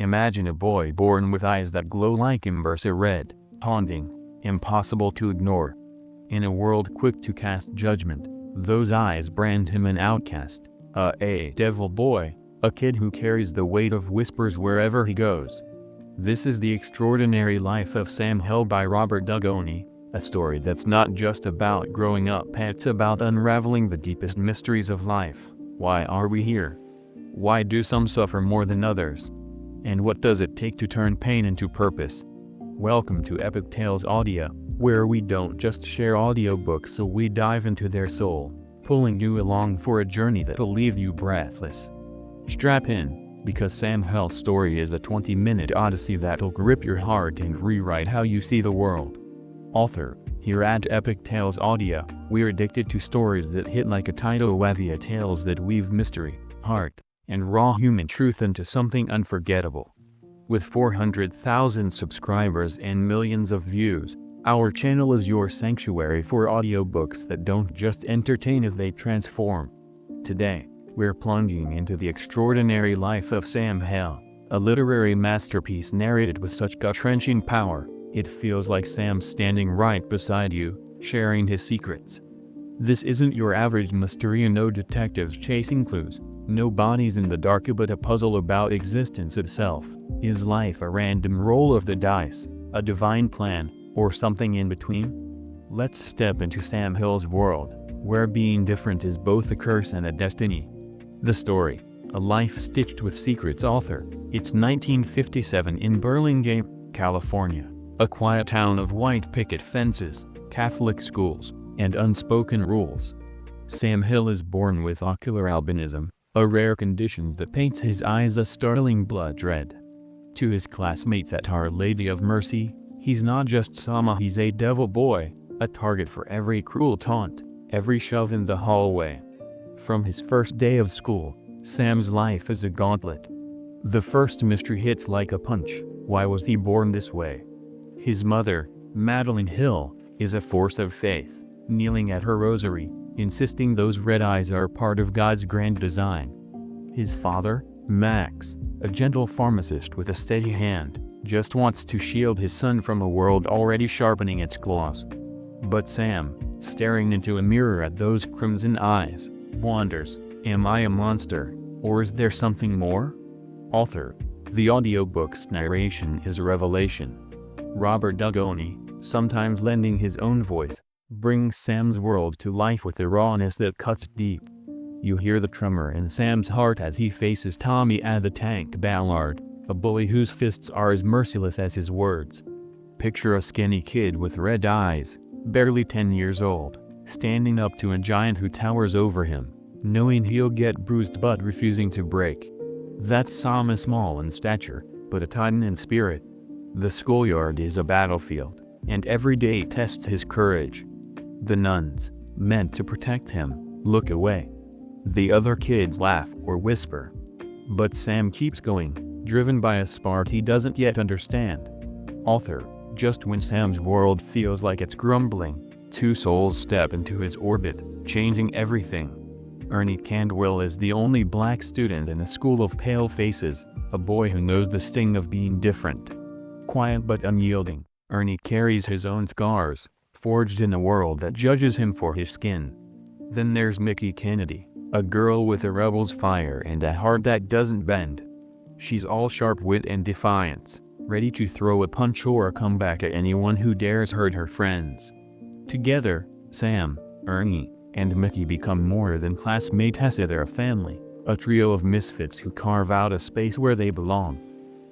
Imagine a boy born with eyes that glow like embers, red, haunting, impossible to ignore. In a world quick to cast judgment, those eyes brand him an outcast, a devil boy, a kid who carries the weight of whispers wherever he goes. This is The Extraordinary Life of Sam Hill by Robert Dugoni, a story that's not just about growing up, it's about unraveling the deepest mysteries of life. Why are we here? Why do some suffer more than others? And what does it take to turn pain into purpose? Welcome to Epic Tales Audio, where we don't just share audiobooks, so we dive into their soul, pulling you along for a journey that'll leave you breathless. Strap in, because Sam Hill's story is a 20-minute odyssey that'll grip your heart and rewrite how you see the world. Author, here at Epic Tales Audio, we're addicted to stories that hit like a tidal wave, tales that weave mystery, heart, and raw human truth into something unforgettable. With 400,000 subscribers and millions of views, our channel is your sanctuary for audiobooks that don't just entertain as they transform. Today, we're plunging into the extraordinary life of Sam Hill, a literary masterpiece narrated with such gut-wrenching power, it feels like Sam's standing right beside you, sharing his secrets. This isn't your average mystery, no detectives chasing clues, no bodies in the dark, but a puzzle about existence itself. Is life a random roll of the dice, a divine plan, or something in between? Let's step into Sam Hill's world, where being different is both a curse and a destiny. The story, A Life Stitched with Secrets. Author, it's 1957 in Burlingame, California, a quiet town of white picket fences, Catholic schools, and unspoken rules. Sam Hill is born with ocular albinism, a rare condition that paints his eyes a startling blood red. To his classmates at Our Lady of Mercy, he's not just Sama, he's a devil boy, a target for every cruel taunt, every shove in the hallway. From his first day of school, Sam's life is a gauntlet. The first mystery hits like a punch: why was he born this way? His mother, Madeline Hill, is a force of faith, kneeling at her rosary, insisting those red eyes are part of God's grand design. His father, Max, a gentle pharmacist with a steady hand, just wants to shield his son from a world already sharpening its claws. But Sam, staring into a mirror at those crimson eyes, wonders, am I a monster, or is there something more? Author, the audiobook's narration is a revelation. Robert Dugoni, sometimes lending his own voice, brings Sam's world to life with a rawness that cuts deep. You hear the tremor in Sam's heart as he faces Tommy the Tank Ballard, a bully whose fists are as merciless as his words. Picture a skinny kid with red eyes, barely 10 years old, standing up to a giant who towers over him, knowing he'll get bruised but refusing to break. That's Sam, small in stature, but a titan in spirit. The schoolyard is a battlefield, and every day tests his courage. The nuns, meant to protect him, look away. The other kids laugh or whisper. But Sam keeps going, driven by a spark he doesn't yet understand. Author, just when Sam's world feels like it's crumbling, two souls step into his orbit, changing everything. Ernie Candwell is the only black student in a school of pale faces, a boy who knows the sting of being different. Quiet but unyielding, Ernie carries his own scars, forged in a world that judges him for his skin. Then there's Mickey Kennedy, a girl with a rebel's fire and a heart that doesn't bend. She's all sharp wit and defiance, ready to throw a punch or a comeback at anyone who dares hurt her friends. Together, Sam, Ernie, and Mickey become more than classmates, they're a family, a trio of misfits who carve out a space where they belong.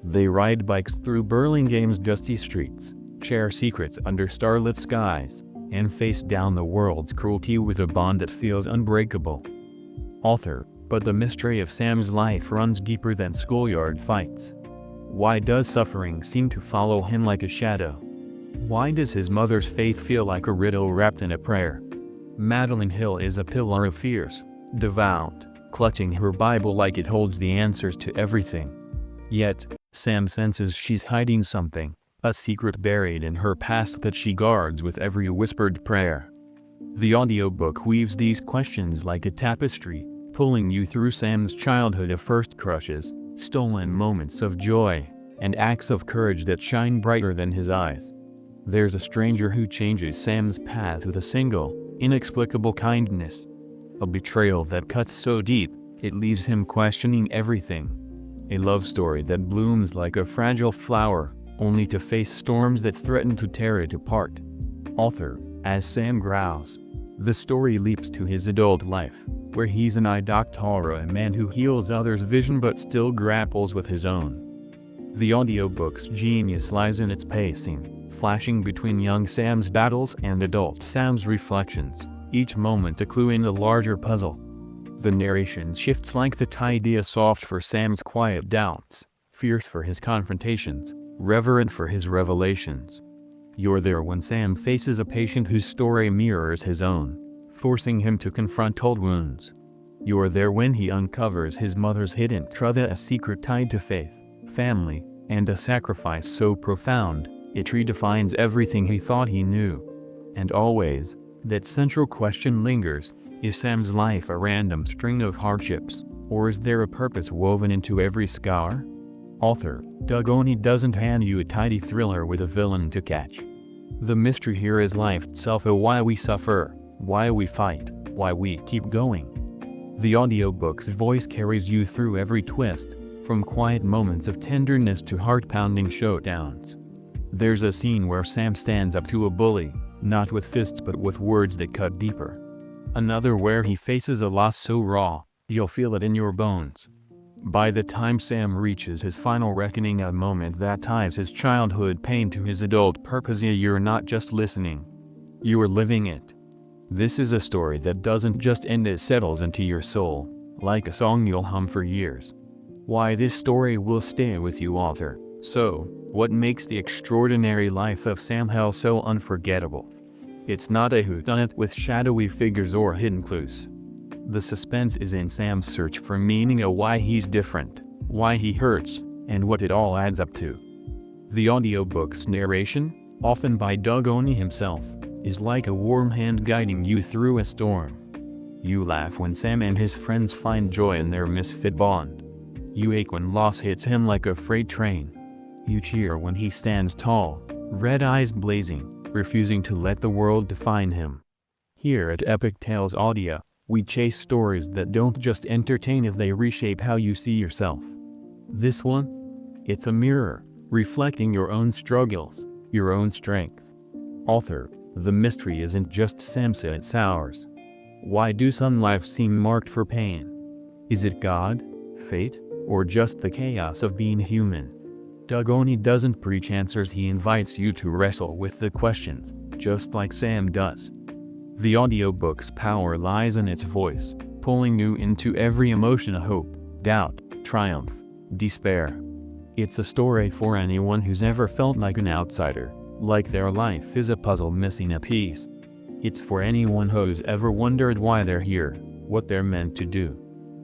They ride bikes through Burlingame's dusty streets, share secrets under starlit skies, and face down the world's cruelty with a bond that feels unbreakable. Author, but the mystery of Sam's life runs deeper than schoolyard fights. Why does suffering seem to follow him like a shadow? Why does his mother's faith feel like a riddle wrapped in a prayer? Madeline Hill is a pillar of fierce, devout, clutching her Bible like it holds the answers to everything. Yet, Sam senses she's hiding something, a secret buried in her past that she guards with every whispered prayer. The audiobook weaves these questions like a tapestry, pulling you through Sam's childhood of first crushes, stolen moments of joy, and acts of courage that shine brighter than his eyes. There's a stranger who changes Sam's path with a single, inexplicable kindness. A betrayal that cuts so deep, it leaves him questioning everything. A love story that blooms like a fragile flower, only to face storms that threaten to tear it apart. Author, as Sam grows. The story leaps to his adult life, where he's an eye doctor, a man who heals others' vision but still grapples with his own. The audiobook's genius lies in its pacing, flashing between young Sam's battles and adult Sam's reflections, each moment a clue in the larger puzzle. The narration shifts like the tide, soft for Sam's quiet doubts, fierce for his confrontations, reverent for his revelations. You're there when Sam faces a patient whose story mirrors his own, forcing him to confront old wounds. You're there when he uncovers his mother's hidden truth, a secret tied to faith, family, and a sacrifice so profound, it redefines everything he thought he knew. And always, that central question lingers: is Sam's life a random string of hardships, or is there a purpose woven into every scar? Author, Dugoni doesn't hand you a tidy thriller with a villain to catch. The mystery here is life itself, a why we suffer, why we fight, why we keep going. The audiobook's voice carries you through every twist, from quiet moments of tenderness to heart-pounding showdowns. There's a scene where Sam stands up to a bully, not with fists but with words that cut deeper. Another where he faces a loss so raw, you'll feel it in your bones. By the time Sam reaches his final reckoning, a moment that ties his childhood pain to his adult purpose, you're not just listening. You're living it. This is a story that doesn't just end, it settles into your soul, like a song you'll hum for years. Why this story will stay with you, author. So, what makes the extraordinary life of Sam Hell so unforgettable? It's not a whodunit with shadowy figures or hidden clues. The suspense is in Sam's search for meaning, a why he's different, why he hurts, and what it all adds up to. The audiobook's narration, often by Dugoni himself, is like a warm hand guiding you through a storm. You laugh when Sam and his friends find joy in their misfit bond. You ache when loss hits him like a freight train. You cheer when he stands tall, red eyes blazing, refusing to let the world define him. Here at Epic Tales Audio, we chase stories that don't just entertain, if they reshape how you see yourself. This one? It's a mirror, reflecting your own struggles, your own strength. Author, the mystery isn't just Sam's, it's ours. Why do some lives seem marked for pain? Is it God, fate, or just the chaos of being human? Dugoni doesn't preach answers, he invites you to wrestle with the questions, just like Sam does. The audiobook's power lies in its voice, pulling you into every emotion: hope, doubt, triumph, despair. It's a story for anyone who's ever felt like an outsider, like their life is a puzzle missing a piece. It's for anyone who's ever wondered why they're here, what they're meant to do.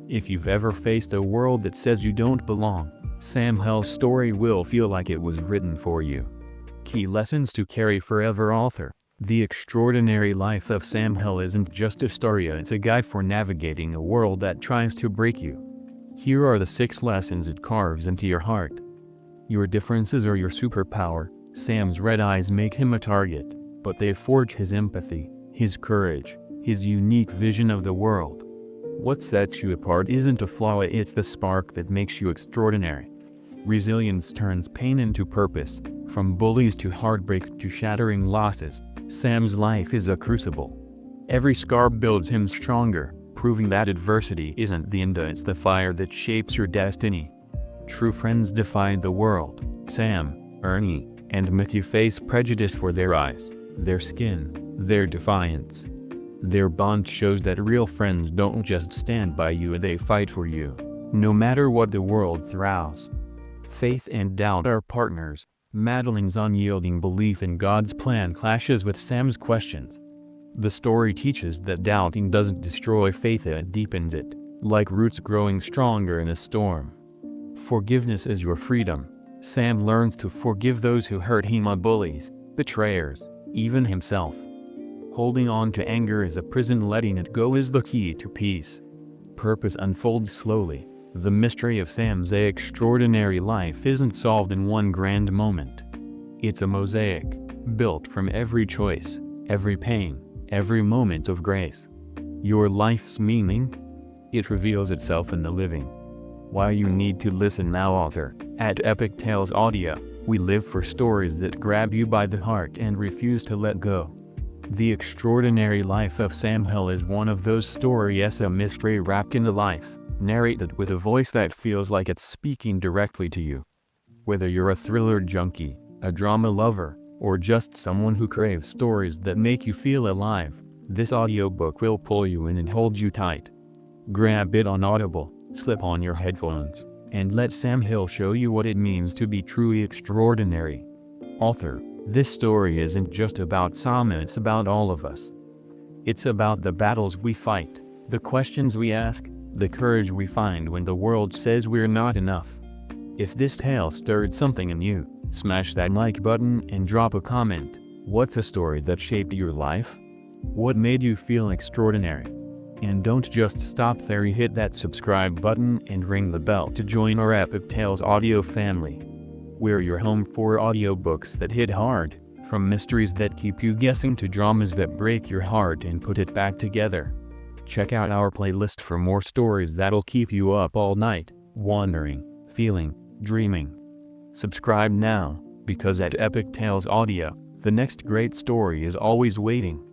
If you've ever faced a world that says you don't belong, Sam Hell's story will feel like it was written for you. Key lessons to carry forever, author. The extraordinary life of Sam Hell isn't just a story, it's a guide for navigating a world that tries to break you. Here are the 6 lessons it carves into your heart. Your differences are your superpower. Sam's red eyes make him a target, but they forge his empathy, his courage, his unique vision of the world. What sets you apart isn't a flaw, it's the spark that makes you extraordinary. Resilience turns pain into purpose. From bullies to heartbreak to shattering losses, Sam's life is a crucible. Every scar builds him stronger, proving that adversity isn't the end, it's the fire that shapes your destiny. True friends defy the world. Sam, Ernie, and Mickey face prejudice for their eyes, their skin, their defiance. Their bond shows that real friends don't just stand by you, they fight for you, no matter what the world throws. Faith and doubt are partners. Madeline's unyielding belief in God's plan clashes with Sam's questions. The story teaches that doubting doesn't destroy faith, it deepens it, like roots growing stronger in a storm. Forgiveness is your freedom. Sam learns to forgive those who hurt him, bullies, betrayers, even himself. Holding on to anger is a prison, letting it go is the key to peace. Purpose unfolds slowly. The mystery of Sam's extraordinary life isn't solved in one grand moment. It's a mosaic, built from every choice, every pain, every moment of grace. Your life's meaning? It reveals itself in the living. Why you need to listen now, author. At Epic Tales Audio, we live for stories that grab you by the heart and refuse to let go. The Extraordinary Life of Sam Hill is one of those stories, a mystery wrapped in a life, narrated with a voice that feels like it's speaking directly to you. Whether you're a thriller junkie, a drama lover, or just someone who craves stories that make you feel alive, this audiobook will pull you in and hold you tight. Grab it on Audible, slip on your headphones, and let Sam Hill show you what it means to be truly extraordinary. Author, this story isn't just about Sam, it's about all of us. It's about the battles we fight, the questions we ask, the courage we find when the world says we're not enough. If this tale stirred something in you, smash that like button and drop a comment. What's a story that shaped your life? What made you feel extraordinary? And don't just stop there, hit that subscribe button and ring the bell to join our Epic Tales audio family. We're your home for audiobooks that hit hard, from mysteries that keep you guessing to dramas that break your heart and put it back together. Check out our playlist for more stories that'll keep you up all night, wondering, feeling, dreaming. Subscribe now, because at Epic Tales Audio, the next great story is always waiting.